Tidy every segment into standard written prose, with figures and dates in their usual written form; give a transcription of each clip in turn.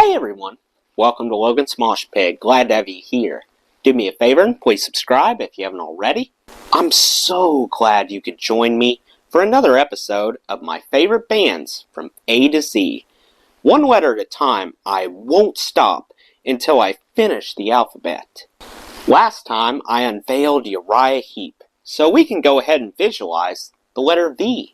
Hey everyone, welcome to Logan's Mosh Pit. Glad to have you here. Do me a favor and please subscribe if you haven't already. I'm so glad you could join me for another episode of my favorite bands from A to Z. One letter at a time, I won't stop until I finish the alphabet. Last time I unveiled Uriah Heep, so we can go ahead and visualize the letter V.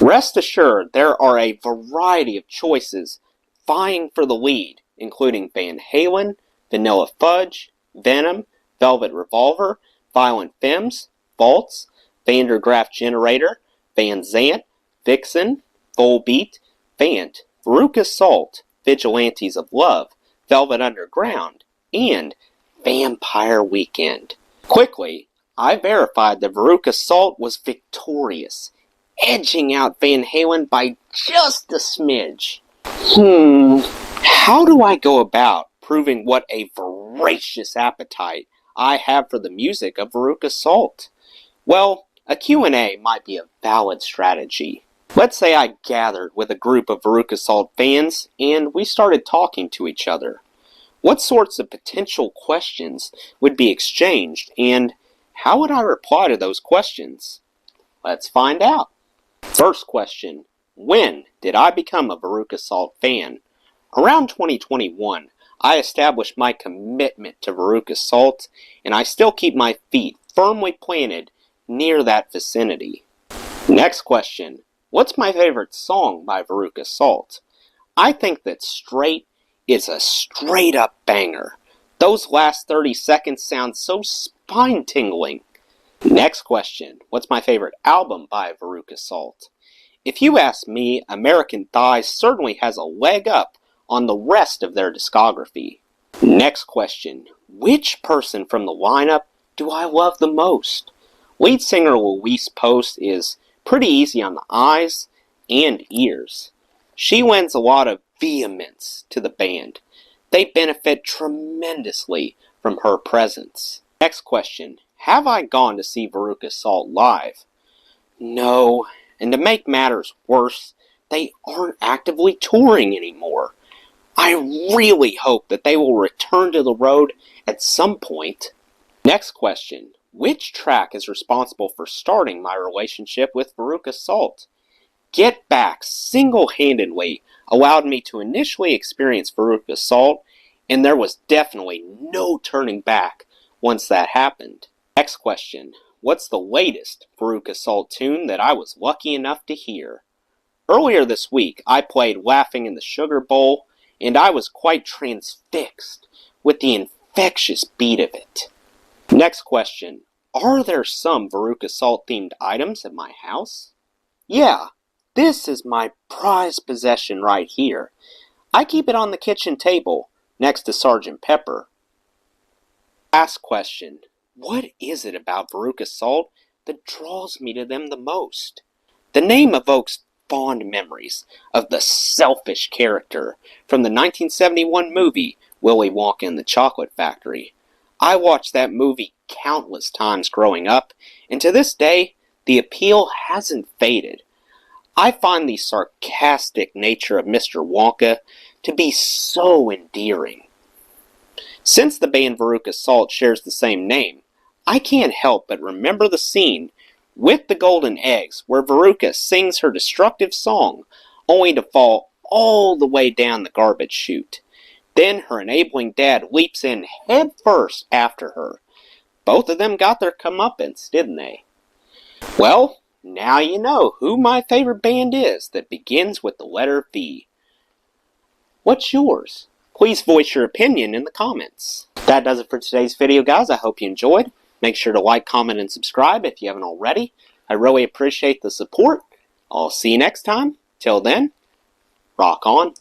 Rest assured there are a variety of choices vying for the lead, including Van Halen, Vanilla Fudge, Venom, Velvet Revolver, Violent Femmes, Vaults, Van der Graaf Generator, Van Zant, Vixen, Volbeat, Vant, Veruca Salt, Vigilantes of Love, Velvet Underground, and Vampire Weekend. Quickly, I verified that Veruca Salt was victorious, edging out Van Halen by just a smidge. How do I go about proving what a voracious appetite I have for the music of Veruca Salt? Well, a Q&A might be a valid strategy. Let's say I gathered with a group of Veruca Salt fans and we started talking to each other. What sorts of potential questions would be exchanged and how would I reply to those questions? Let's find out. First question. When did I become a Veruca Salt fan? Around 2021, I established my commitment to Veruca Salt, and I still keep my feet firmly planted near that vicinity. Next question. What's my favorite song by Veruca Salt? I think that Straight is a straight-up banger. Those last 30 seconds sound so spine-tingling. Next question. What's my favorite album by Veruca Salt? If you ask me, American Thighs certainly has a leg up on the rest of their discography. Next question. Which person from the lineup do I love the most? Lead singer Louise Post is pretty easy on the eyes and ears. She lends a lot of vehemence to the band. They benefit tremendously from her presence. Next question. Have I gone to see Veruca Salt live? No. And to make matters worse, they aren't actively touring anymore. I really hope that they will return to the road at some point. Next question. Which track is responsible for starting my relationship with Veruca Salt? Get Back single-handedly allowed me to initially experience Veruca Salt, and there was definitely no turning back once that happened. Next question. What's the latest Veruca Salt tune that I was lucky enough to hear? Earlier this week, I played Laughing in the Sugar Bowl, and I was quite transfixed with the infectious beat of it. Next question. Are there some Veruca Salt-themed items at my house? Yeah, this is my prized possession right here. I keep it on the kitchen table, next to Sgt. Pepper. Last question. What is it about Veruca Salt that draws me to them the most? The name evokes fond memories of the selfish character from the 1971 movie Willy Wonka and the Chocolate Factory. I watched that movie countless times growing up, and to this day, the appeal hasn't faded. I find the sarcastic nature of Mr. Wonka to be so endearing. Since the band Veruca Salt shares the same name, I can't help but remember the scene with the golden eggs where Veruca sings her destructive song only to fall all the way down the garbage chute. Then her enabling dad leaps in head first after her. Both of them got their comeuppance, didn't they? Well, now you know who my favorite band is that begins with the letter V. What's yours? Please voice your opinion in the comments. That does it for today's video, guys. I hope you enjoyed. Make sure to like, comment, and subscribe if you haven't already. I really appreciate the support. I'll see you next time. Till then, rock on.